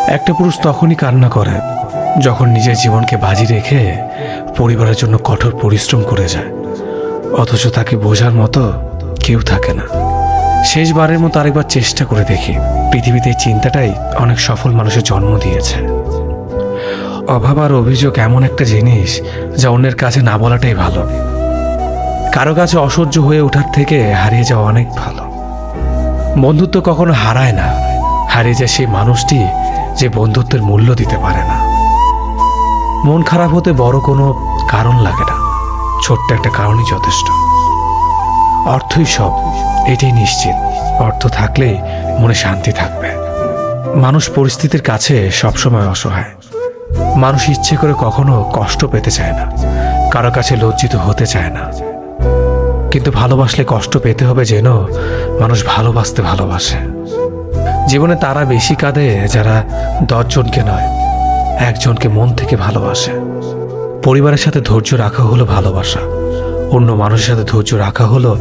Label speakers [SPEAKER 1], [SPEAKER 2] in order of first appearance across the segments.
[SPEAKER 1] একটা পুরুষ তখনই কান্না করে যখন নিজের জীবনকে বাজি রেখে পরিবারের জন্য কঠোর পরিশ্রম করে যায়, অথচ তাকে বোঝার মতো কেউ থাকে না। শেষবারের মতো আরেকবার চেষ্টা করে দেখি। পৃথিবীতে এই চিন্তাটাই অনেক সফল মানুষের জন্ম দিয়েছে। অভাব আর অভিযোগ এমন একটা জিনিস যা অন্যের কাছে না বলাটাই ভালো। কারো কাছে অসহ্য হয়ে ওঠার থেকে হারিয়ে যাওয়া অনেক ভালো। বন্ধুত্ব কখনো হারায় না, হারিয়ে যায় সেই মানুষটি যে বন্ধুত্বের মূল্য দিতে পারে না। মন খারাপ হতে বড় কোনো কারণ লাগে না, ছোট্ট একটা কারণই যথেষ্ট। অর্থই সব, এটাই নিশ্চিত। অর্থ থাকলেই মনে শান্তি থাকবে। মানুষ পরিস্থিতির কাছে সবসময় অসহায়। মানুষ ইচ্ছে করে কখনো কষ্ট পেতে চায় না, কারো কাছে লজ্জিত হতে চায় না। কিন্তু ভালোবাসলে কষ্ট পেতে হবে যেন মানুষ ভালোবাসতে ভালোবাসে। জীবনে তারা বেশি কাঁদে যারা 10 জনকে নয়, একজনকে মন থেকে ভালোবাসে। পরিবারের সাথে ধৈর্য রাখা হলো ভালোবাসা, অন্য মানুষের সাথে ধৈর্য রাখা হলো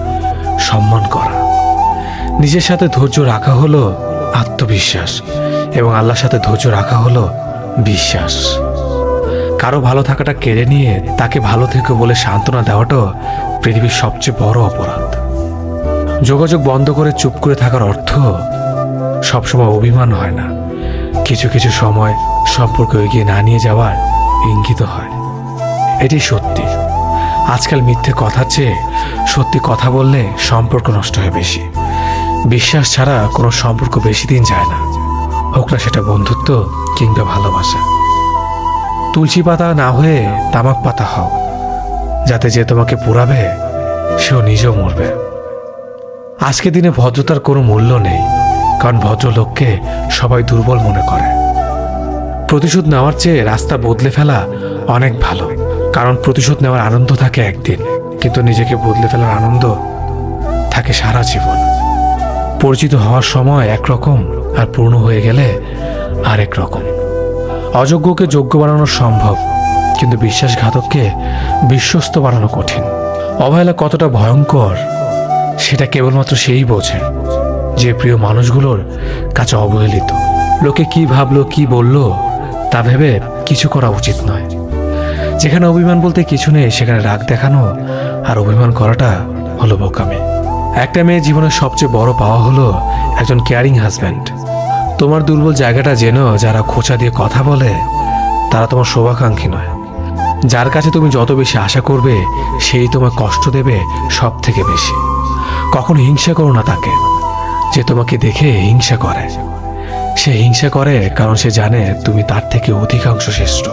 [SPEAKER 1] সম্মান করা। নিজের সাথে ধৈর্য রাখা হলো আত্মবিশ্বাস, এবং আল্লাহর সাথে ধৈর্য রাখা হলো বিশ্বাস। কারো ভালো থাকাটা কেড়ে নিয়ে তাকে ভালো থেকো বলে সান্ত্বনা দেওয়াটাও পৃথিবীর সবচেয়ে বড় অপরাধ। যোগাযোগ বন্ধ করে চুপ করে থাকার অর্থ সবসময় অভিমান হয় না, কিছু কিছু সময় সম্পর্ক এগিয়ে না নিয়ে যাওয়ার ইঙ্গিত হয়। এটি সত্যি। আজকাল মিথ্যে কথার চেয়ে সত্যি কথা বললে সম্পর্ক নষ্ট হয় বেশি। বিশ্বাস ছাড়া কোনো সম্পর্ক বেশি দিন যায় না, হোক না সেটা বন্ধুত্ব কিংবা ভালোবাসা। তুলসী পাতা না হয়ে তামাক পাতা হও, যাতে যে তোমাকে পোড়াবে সেও নিজেও মরবে। আজকে দিনে ভদ্রতার কোনো মূল্য নেই, কারণ ভদ্রলোককে সবাই দুর্বল মনে করে। প্রতিশোধ নেওয়ার চেয়ে রাস্তা বদলে ফেলা অনেক ভালো, কারণ প্রতিশোধ নেওয়ার আনন্দ থাকে একদিন, কিন্তু নিজেকে বদলে ফেলার আনন্দ থাকে সারা জীবন। পরিচিত হওয়ার সময় একরকম, আর পূর্ণ হয়ে গেলে আরেক রকম। অযোগ্যকে যোগ্য বানানো সম্ভব, কিন্তু বিশ্বাসঘাতককে বিশ্বস্ত বানানো কঠিন। অবহেলা কতটা ভয়ঙ্কর সেটা কেবলমাত্র সেই বোঝে যে প্রিয় মানুষগুলোর কাছে অবহেলিত। লোকে কি ভাবলো কি বললো তা ভেবে কিছু করা উচিত নয়। যেখানে অভিমান বলতে কিছু নেই সেখানে রাগ দেখানো আর অভিমান করাটা হলো বোকামি। একটা মেয়ের জীবনের সবচেয়ে বড় পাওয়া হলো একজন কেয়ারিং হাজব্যান্ড। তোমার দুর্বল জায়গাটা যেন যারা খোঁচা দিয়ে কথা বলে তারা তোমার শুভাকাঙ্ক্ষী নয়। যার কাছে তুমি যত বেশি আশা করবে সেই তোমায় কষ্ট দেবে সব থেকে বেশি। কখনো হিংসা করো না তাকে যে তোমাকে দেখে হিংসা করে। সে হিংসা করে কারণ সে জানে তুমি তার থেকে অধিকাংশ শ্রেষ্ঠ।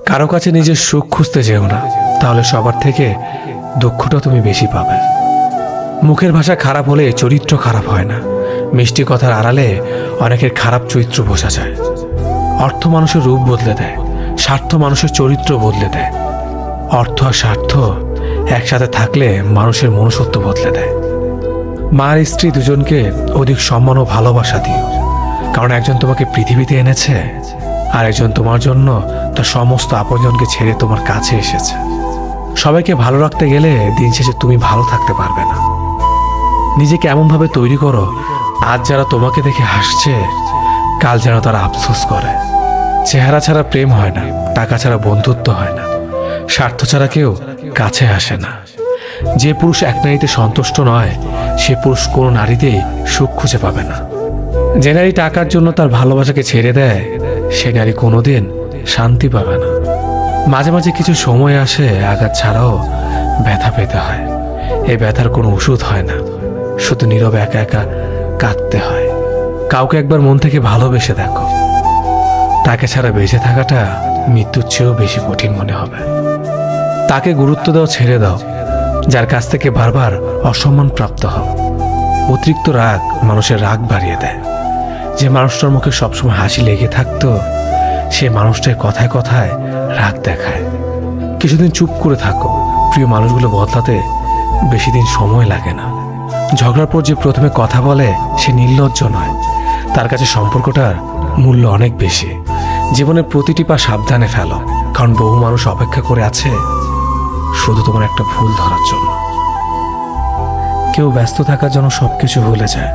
[SPEAKER 1] কারো কাছে নিজের সুখ খুঁজতে যেও না, তাহলে সবার থেকে দুঃখটা তুমি বেশি পাবে। মুখের ভাষা খারাপ হলে চরিত্র খারাপ হয় না। মিষ্টি কথার আড়ালে অনেকের খারাপ চরিত্র বোঝা যায়। অর্থ মানুষের রূপ বদলে দেয়, স্বার্থ মানুষের চরিত্র বদলে দেয়। অর্থ আর স্বার্থ একসাথে থাকলে মানুষের মনুষ্যত্ব বদলে দেয়। মা আর স্ত্রী দুজনকে অধিক সম্মান ও ভালোবাসা দিও, কারণ একজন তোমাকে পৃথিবীতে এনেছে আর একজন তোমার জন্য তার সমস্ত আপনজনকে ছেড়ে তোমার কাছে এসেছে। সবাইকে ভালো রাখতে গেলে দিন শেষে তুমি ভালো থাকতে পারবে না। নিজেকে এমনভাবে তৈরি করো আজ যারা তোমাকে দেখে হাসছে কাল যেন তারা আফসোস করে। চেহারা ছাড়া প্রেম হয় না, টাকা ছাড়া বন্ধুত্ব হয় না, স্বার্থ ছাড়া কেউ কাছে আসে না। যে পুরুষ এক নারীতে সন্তুষ্ট নয় সে পুরুষ কোনো নারীতেই সুখ খুঁজে পাবে না। যে নারী টাকার জন্য তার ভালোবাসাকে ছেড়ে দেয় সে নারী কোনোদিন শান্তি পাবে না। মাঝে মাঝে কিছু সময় আসে আঘাত ছাড়াও ব্যথা পেতে হয়। এই ব্যথার কোনো ওষুধ হয় না, শুধু নীরবে একা একা কাঁদতে হয়। কাউকে একবার মন থেকে ভালোবেসে দেখো, তাকে ছাড়া বেঁচে থাকাটা মৃত্যুর চেয়েও বেশি কঠিন মনে হবে। তাকে গুরুত্ব দাও, ছেড়ে দাও যার কাছ থেকে বারবার অসম্মান প্রাপ্ত হও। অতিরিক্ত রাগ মানুষের রাগ বাড়িয়ে দেয়। যে মানুষটার মুখে সবসময় হাসি লেগে থাকতো সে মানুষটার কথায় কথায় রাগ দেখায়। কিছুদিন চুপ করে থাকো, প্রিয় মানুষগুলো বদলাতে বেশি দিন সময় লাগে না। ঝগড়ার পর যে প্রথমে কথা বলে সে নির্লজ্জ নয়, তার কাছে সম্পর্কটার মূল্য অনেক বেশি। জীবনের প্রতিটি পা সাবধানে ফেলো, কারণ বহু মানুষ অপেক্ষা করে আছে শুধু তোমার একটা ভুল ধরার জন্য। কেউ ব্যস্ত থাকার জন্য সবকিছু ভুলে যায়,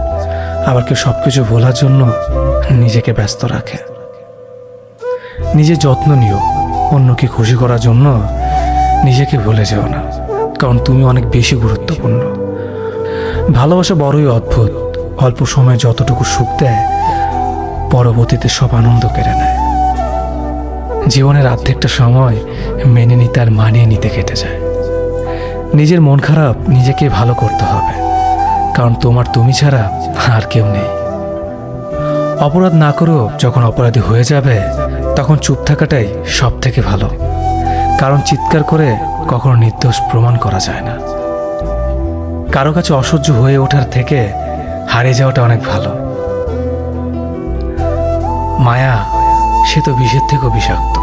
[SPEAKER 1] আবার কেউ সবকিছু ভোলার জন্য নিজেকে ব্যস্ত রাখে। নিজের যত্ন নিও, অন্যকে খুশি করার জন্য নিজেকে ভুলে যেও না, কারণ তুমি অনেক বেশি গুরুত্বপূর্ণ। ভালোবাসা বড়ই অদ্ভুত, অল্প সময়ে যতটুকু সুখ দেয় পরবর্তীতে সব আনন্দ কেড়ে নেয়। জীবনের অর্ধেকটা সময় মেনে নিতে আর মানিয়ে নিতে কেটে যায়। নিজের মন খারাপ নিজেকে ভালো করতে হবে, কারণ তোমার তুমি ছাড়া আর কেউ নেই। অপরাধ না করেও যখন অপরাধী হয়ে যাবে তখন চুপ থাকাটাই সব থেকে ভালো, কারণ চিৎকার করে কখনো নির্দোষ প্রমাণ করা যায় না। কারো কাছে অসহ্য হয়ে ওঠার থেকে হারিয়ে যাওয়াটা অনেক ভালো। মায়া সে তো বিষের থেকেও বিষাক্ত।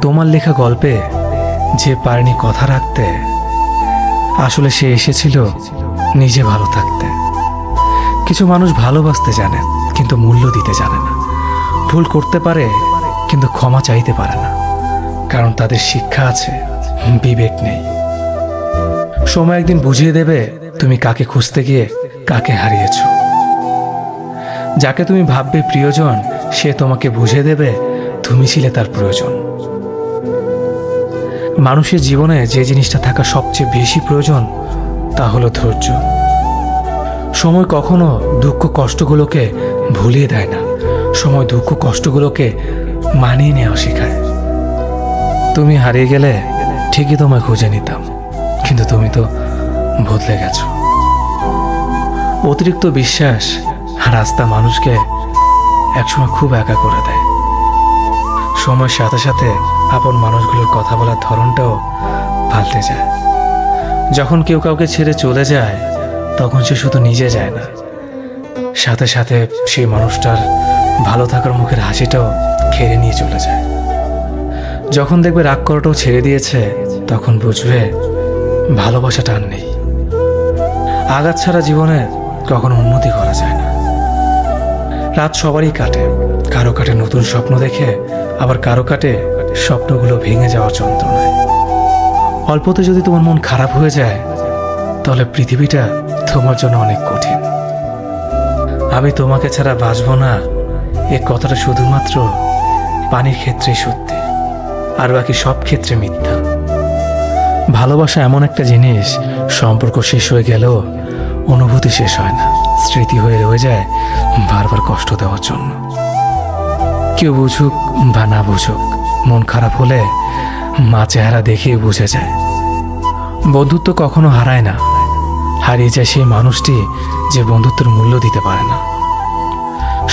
[SPEAKER 1] তোমার লেখা গল্পে যে পারেনি কথা রাখতে, আসলে সে এসেছিল নিজে ভালো থাকতে। কিছু মানুষ ভালোবাসতে জানে কিন্তু মূল্য দিতে জানে না। ভুল করতে পারে কিন্তু ক্ষমা চাইতে পারে না, কারণ তাদের শিক্ষা আছে, বিবেক নেই। সময় একদিন বুঝিয়ে দেবে তুমি কাকে খুঁজতে গিয়ে কাকে হারিয়েছ। যাকে তুমি ভাববে প্রিয়জন, সে তোমাকে বুঝিয়ে দেবে তুমি ছিলে তার প্রয়োজন। মানুষের জীবনে যে জিনিসটা থাকা সবচেয়ে বেশি প্রয়োজন তা হলো ধৈর্য। সময় কখনো দুঃখ কষ্টগুলোকে ভুলিয়ে দেয় না, সময় দুঃখ কষ্টগুলোকে মানিয়ে নেওয়া শেখায়। তুমি হারিয়ে গেলে ঠিকই তোমায় খুঁজে নিতাম, কিন্তু তুমি তো বদলে গেছো। অতিরিক্ত বিশ্বাস রাস্তা মানুষকে একসময় খুব একা করে দেয়। সময়ের সাথে সাথে আপন মানুষগুলোর কথা বলার ধরনটাও পাল্টে যায়। যখন কেউ কাউকে ছেড়ে চলে যায় তখন সে শুধু নিজে যায় না, সাথে সাথে সেই মানুষটার ভালো থাকার মুখের হাসিটাও কেড়ে নিয়ে চলে যায়। যখন দেখবে রাগ করাটাও ছেড়ে দিয়েছে তখন বুঝবে ভালোবাসাটা আর নেই। আঘাত ছাড়া জীবনে কখনো উন্নতি করা যায় না। রাত সবারই কাটে, কারো কাটে নতুন স্বপ্ন দেখে, আবার কারো কাটে স্বপ্নগুলো ভেঙে যাওয়ার যন্ত্রণায়। অল্পতে যদি তোমার মন খারাপ হয়ে যায় তাহলে পৃথিবীটা তোমার জন্য অনেক কঠিন। আমি তোমাকে ছাড়া বাঁচব না, এ কথাটা শুধুমাত্র পানির ক্ষেত্রে সত্যি, আর বাকি সব ক্ষেত্রে মিথ্যা। ভালোবাসা এমন একটা জিনিস, সম্পর্ক শেষ হয়ে গেলেও অনুভূতি শেষ হয় না, স্মৃতি হয়ে রয়ে যায় বারবার কষ্ট দেওয়ার জন্য। কেউ বুঝুক বা না বুঝুক, মন খারাপ হলে মা চেহারা দেখিয়ে বুঝে যায়। বন্ধুত্ব কখনো হারায় না, হারিয়ে যায় সেই মানুষটি যে বন্ধুত্বের মূল্য দিতে পারে না।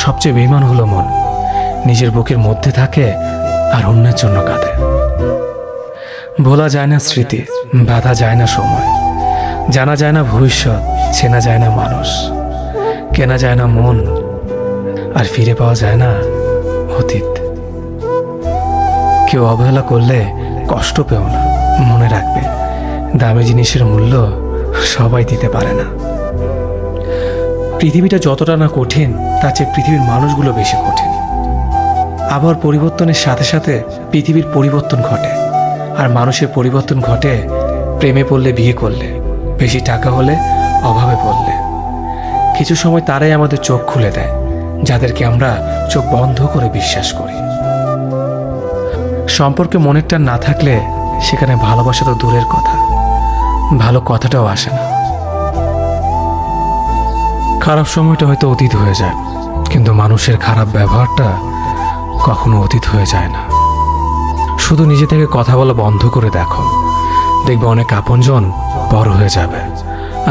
[SPEAKER 1] সবচেয়ে বেঈমান হলো মন, নিজের বুকের মধ্যে থাকে আর অন্যের জন্য কাঁদে। ভোলা যায় না স্মৃতি, বাধা যায় না সময়, জানা যায় না ভবিষ্যৎ, চেনা যায় না মানুষ, কেনা যায় না মন, আর ফিরে পাওয়া যায় না অতীত। কেউ অবহেলা করলে কষ্ট পেও না, মনে রাখবে দামি জিনিসের মূল্য সবাই দিতে পারে না। পৃথিবীটা যতটা না কঠিন তার চেয়ে পৃথিবীর মানুষগুলো বেশি কঠিন। আবহাওয়ার পরিবর্তনের সাথে সাথে পৃথিবীর পরিবর্তন ঘটে, আর মানুষের পরিবর্তন ঘটে প্রেমে পড়লে, বিয়ে করলে, বেশি টাকা হলে, অভাবে পড়লে। কিছু সময় তারাই আমাদের চোখ খুলে দেয় যাদেরকে আমরা চোখ বন্ধ করে বিশ্বাস করি। সম্পর্কে মনের টান না থাকলে সেখানে ভালোবাসা তো দূরের কথা, ভালো কথাটাও আসে না। খারাপ সময়টা হয়তো অতীত হয়ে যায়, কিন্তু মানুষের খারাপ ব্যবহারটা কখনো অতীত হয়ে যায় না। শুধু নিজে থেকে কথা বলা বন্ধ করে দেখো, দেখবে অনেক আপনজন বড় হয়ে যাবে।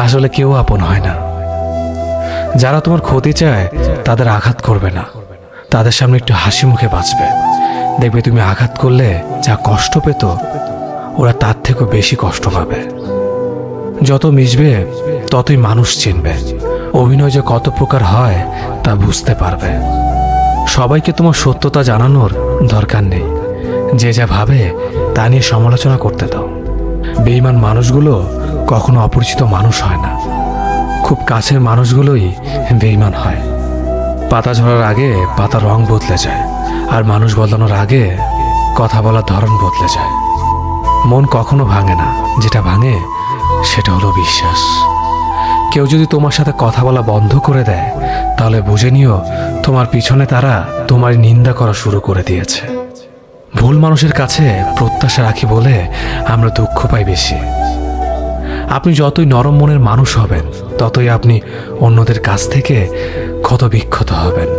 [SPEAKER 1] আসলে কেউ আপন হয় না। যারা তোমার ক্ষতি চায় তাদের আঘাত করবে না, তাদের সামনে একটু হাসি মুখে বাঁচবে। দেখবে তুমি আঘাত করলে যা কষ্ট পেত ওরা তার থেকেও বেশি কষ্ট পাবে। যত মিশবে ততই মানুষ চিনবে, অভিনয় যে কত প্রকার হয় তা বুঝতে পারবে। সবাইকে তোমার সত্যতা জানানোর দরকার নেই, যে যা ভাবে তা নিয়ে সমালোচনা করতে দাও। বেঈমান মানুষগুলো কখনো অপরিচিত মানুষ হয় না, খুব কাছের মানুষগুলোই বেঈমান হয়। পাতা ঝরার আগে পাতার রং বদলে যায়, আর মানুষ বদলানোর আগে কথা বলার ধরন বদলে যায়। মন কখনো ভাঙে না, যেটা ভাঙে সেটা হলো বিশ্বাস। কেউ যদি তোমার সাথে কথা বলা বন্ধ করে দেয়, তাহলে বুঝে নিও তোমার পিছনে তারা তোমার নিন্দা করা শুরু করে দিয়েছে। ভুল মানুষের কাছে প্রত্যাশা রাখি বলে আমরা দুঃখ পাই বেশি। আপনি যতই নরম মনের মানুষ হবেন, ততই আপনি অন্যদের কাছ থেকে ক্ষতবিক্ষত হবেন।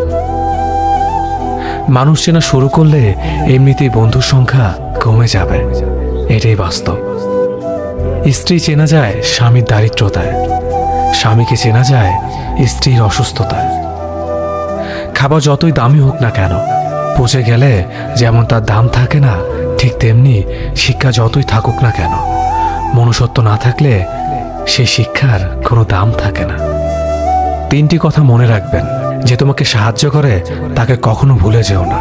[SPEAKER 1] মানুষ চেনা শুরু করলে এমনিতেই বন্ধুর সংখ্যা কমে যাবে, এটাই বাস্তব। স্ত্রী চেনা যায় স্বামীর দারিদ্রতায়, স্বামীকে চেনা যায় স্ত্রীর অসুস্থতায়। খাবার যতই দামি হোক না কেন, পচে গেলে যেমন তার দাম থাকে না, ঠিক তেমনি শিক্ষা যতই থাকুক না কেন, মনুষ্যত্ব না থাকলে সেই শিক্ষার কোনো দাম থাকে না। 3টি কথা মনে রাখবেন। যে তোমাকে সাহায্য করে তাকে কখনো ভুলে যেও না।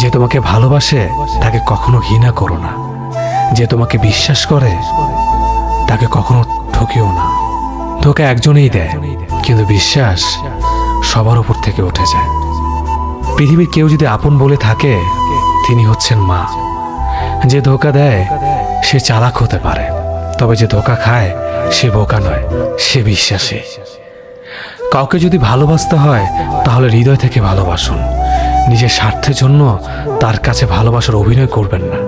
[SPEAKER 1] যে তোমাকে ভালোবাসে তাকে কখনো ঘৃণা করো না। যে তোমাকে বিশ্বাস করে তাকে কখনো ঠকিও না। ধোঁকা একজনেই দেয়, কিন্তু বিশ্বাস সবার উপর থেকে উঠে যায়। পৃথিবীর কেউ যদি আপন বলে থাকে, তিনি হচ্ছেন মা। যে ধোঁকা দেয় সে চালাক হতে পারে, তবে যে ধোঁকা খায় সে বোকা নয়, সে বিশ্বাসী। কাউকে যদি ভালোবাসতে হয় তাহলে হৃদয় থেকে ভালোবাসুন। নিজের স্বার্থের জন্য তার কাছে ভালোবাসার অভিনয় করবেন না।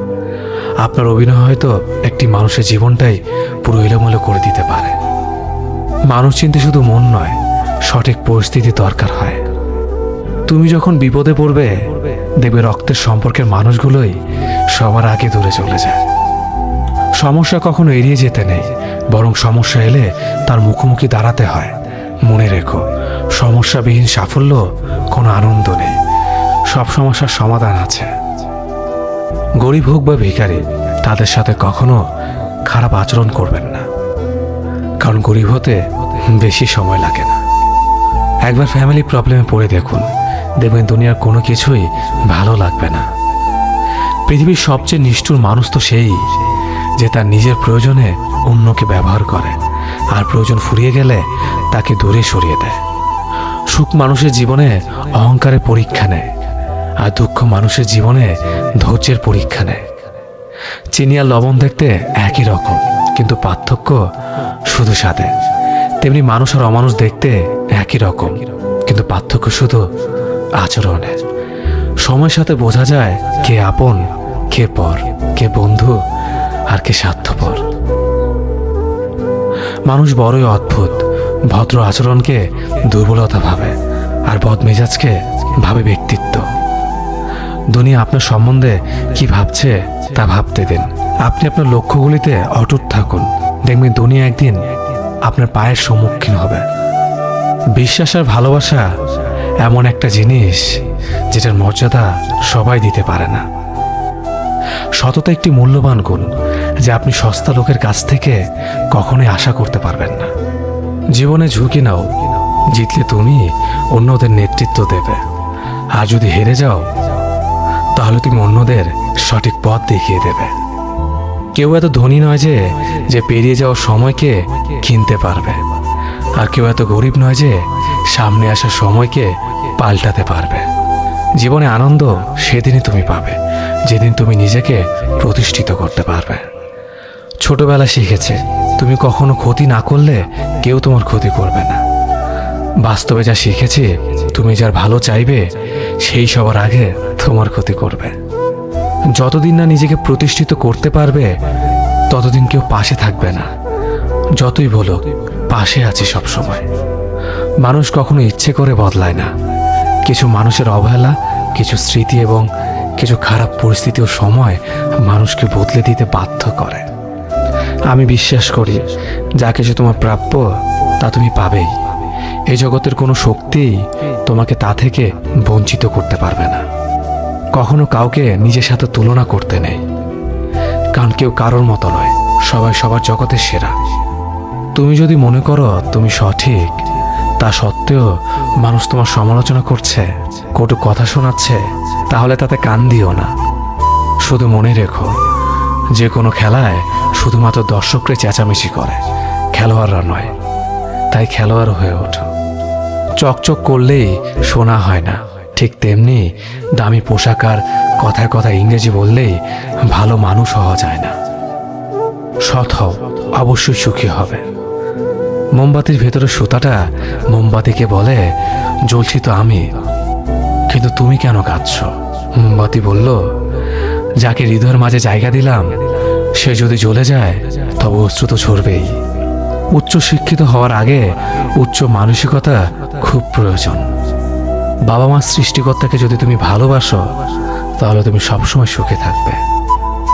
[SPEAKER 1] আপনার অভিনয় হয়তো একটি মানুষের জীবনটাই পুরো এলোমেলো করে দিতে পারে। মানুষ চিনতে শুধু মন নয়, সঠিক পরিস্থিতি দরকার হয়। তুমি যখন বিপদে পড়বে, দেখবে রক্তের সম্পর্কের মানুষগুলোই সবার আগে দূরে চলে যায়। সমস্যা কখনো এড়িয়ে যেতে নেই, বরং সমস্যা এলে তার মুখোমুখি দাঁড়াতে হয়। মনে রেখো, সমস্যাবিহীন সাফল্য কোনো আনন্দ নেই। সব সমস্যার সমাধান আছে। গরিব হোক বা ভিখারি, তাদের সাথে কখনো খারাপ আচরণ করবেন না, কারণ গরিব হতে বেশি সময় লাগে না। একবার ফ্যামিলি প্রবলেমে পড়ে দেখুন, দেখবেন দুনিয়ার কোনো কিছুই ভালো লাগবে না। পৃথিবীর সবচেয়ে নিষ্ঠুর মানুষ তো সেই যে তার নিজের প্রয়োজনে অন্যকে ব্যবহার করে, আর প্রয়োজন ফুরিয়ে গেলে তাকে দূরে সরিয়ে দেয়। সুখ মানুষের জীবনে অহংকারের পরীক্ষা নেয়, আর দুঃখ মানুষের জীবনে ধৈর্যের পরীক্ষা নেয়। চিনি আর লবণ দেখতে একই রকম, কিন্তু পার্থক্য শুধু স্বাদে। তেমনি মানুষ আর অমানুষ দেখতে একই রকম, কিন্তু পার্থক্য শুধু আচরণে। সময়ের সাথে বোঝা যায় কে আপন, কে পর, কে বন্ধু আর কে স্বার্থপর। মানুষ বড়ই অদ্ভুত। ভদ্র আচরণকে দুর্বলতা ভাবে, আর বদমেজাজকে ভাবে ব্যক্তিত্ব। দুনিয়া আপনার সম্বন্ধে কি ভাবছে তা ভাবতে দিন। আপনি আপনার লক্ষ্যগুলিতে অটুট থাকুন, দেখবেন দুনিয়া একদিন আপনার পায়ের সম্মুখীন হবে। বিশ্বাস আর ভালোবাসা এমন একটা জিনিস যেটার মর্যাদা সবাই দিতে পারে না। সততা একটি মূল্যবান গুণ, যা আপনি সস্তা লোকের কাছ থেকে কখনোই আশা করতে পারবেন না। জীবনে ঝুঁকি নাও, জিতলে তুমি অন্যদের নেতৃত্ব দেবে, আর যদি হেরে যাও তাহলে তুমি অন্যদের সঠিক পথ দেখিয়ে দেবে। কেউ এত ধনী নয় যে পেরিয়ে যাওয়ার সময়কে কিনতে পারবে, আর কেউ এত গরিব নয় যে সামনে আসার সময়কে পাল্টাতে পারবে। জীবনে আনন্দ সেদিনই তুমি পাবে যেদিন তুমি নিজেকে প্রতিষ্ঠিত করতে পারবে। ছোটবেলা শিখেছে, তুমি কখনো ক্ষতি না করলে কেউ তোমার ক্ষতি করবে না। বাস্তবে যা শিখেছি, তুমি যার ভালো চাইবে সেই সবার আগে তোমার ক্ষতি করবে। যতদিন না নিজেকে প্রতিষ্ঠিত করতে পারবে, ততদিন কেউ পাশে থাকবে না। যতই বলুক, পাশে আছি সব সময়। মানুষ কখনো ইচ্ছে করে বদলায় না। কিছু মানুষের অবহেলা, কিছু স্মৃতি এবং কিছু খারাপ পরিস্থিতি ও সময় মানুষকে বদলে দিতে বাধ্য করে। আমি বিশ্বাস করি, যা কিছু তোমার প্রাপ্য তা তুমি পাবেই। এই জগতের কোনো শক্তি তোমাকে তা থেকে বঞ্চিত করতে পারবে না। কখনো কাউকে নিজের সাথে তুলনা করতে নেই, কারণ কেউ কারোর মতো নয়, সবাই সবার জগতের সেরা। তুমি যদি মনে করো তুমি সঠিক, তা সত্ত্বেও মানুষ তোমার সমালোচনা করছে, কটু কথা শোনাচ্ছে, তাহলে তাতে কান দিও না। শুধু মনে রেখো, যে কোনো খেলায় শুধুমাত্র দর্শকরা চেঁচামেচি করে, খেলোয়াড়রা নয়। তাই খেলোয়াড় হয়ে ওঠো। চকচক করলেই শোনা হয় না, ঠিক তেমনি দামি পোশাক আর কথায় কথায় ইংরেজি বললেই ভালো মানুষ হওয়া যায় না। সৎ হও, অবশ্যই সুখী হবে। মোমবাতির ভেতরে সুতাটা মোমবাতিকে বলে, জ্বলছি তো আমি, কিন্তু তুমি কেন কাঁদছো? মোমবাতি বলল, যাকে হৃদয়ের মাঝে জায়গা দিলাম সে যদি জ্বলে যায় তবে অশ্রু তো ঝরবেই। উচ্চ শিক্ষিত হওয়ার আগে উচ্চ মানসিকতা খুব প্রয়োজন। বাবা মা সৃষ্টিকর্তাকে যদি তুমি ভালোবাসো তাহলে তুমি সবসময় সুখে থাকবে।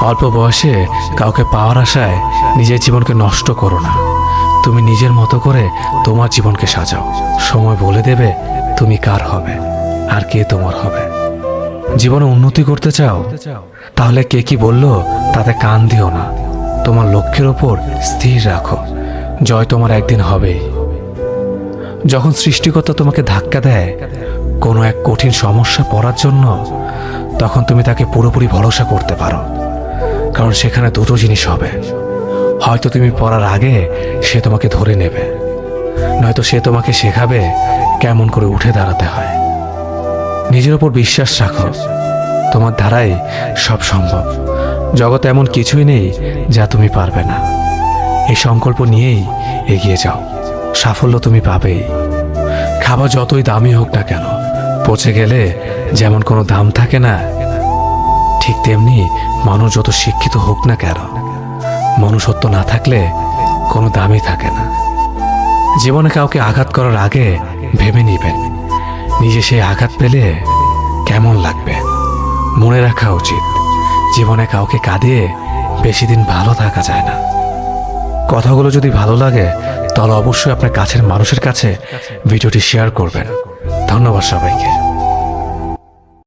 [SPEAKER 1] অল্প বয়সে কাউকে পাওয়ার আশায় নিজের জীবনকে নষ্ট করো না। তুমি নিজের মতো করে তোমার জীবনকে সাজাও। সময় বলে দেবে তুমি কার হবে আর কে তোমার হবে। জীবনে উন্নতি করতে চাও তাহলে কে কি বললো তাতে কান দিও না। তোমার লক্ষ্যের ওপর স্থির রাখো, জয় তোমার একদিন হবেই। যখন সৃষ্টিকর্তা তোমাকে ধাক্কা দেয় কোনো এক কঠিন সমস্যা পড়ার জন্য, তখন তুমি তাকে পুরোপুরি ভরসা করতে পারো, কারণ সেখানে দুটো জিনিস হবে। হয়তো তুমি পড়ার আগে সে তোমাকে ধরে নেবে, নয়তো সে তোমাকে শেখাবে কেমন করে উঠে দাঁড়াতে হয়। নিজের ওপর বিশ্বাস রাখো, তোমার দ্বারাই সব সম্ভব। জগতে এমন কিছুই নেই যা তুমি পারবে না। এই সংকল্প নিয়েই এগিয়ে যাও, সাফল্য তুমি পাবেই। খাবার যতই দামি হোক না কেন, পচে গেলে যেমন কোনো দাম থাকে না, ঠিক তেমনি মানুষ যত শিক্ষিত হোক না কেন, মনুষ্যত্ব না থাকলে কোনো দামই থাকে না। জীবনে কাউকে আঘাত করার আগে ভেবে নিবেন নিজে সেই আঘাত পেলে কেমন লাগবে। মনে রাখা উচিত, জীবনে কাউকে কাঁদিয়ে বেশি দিন ভালো থাকা যায় না। কথাগুলো যদি ভালো লাগে তাহলে অবশ্যই আপনার কাছের মানুষের কাছে ভিডিওটি শেয়ার করবেন। ধন্যবাদ সবাইকে।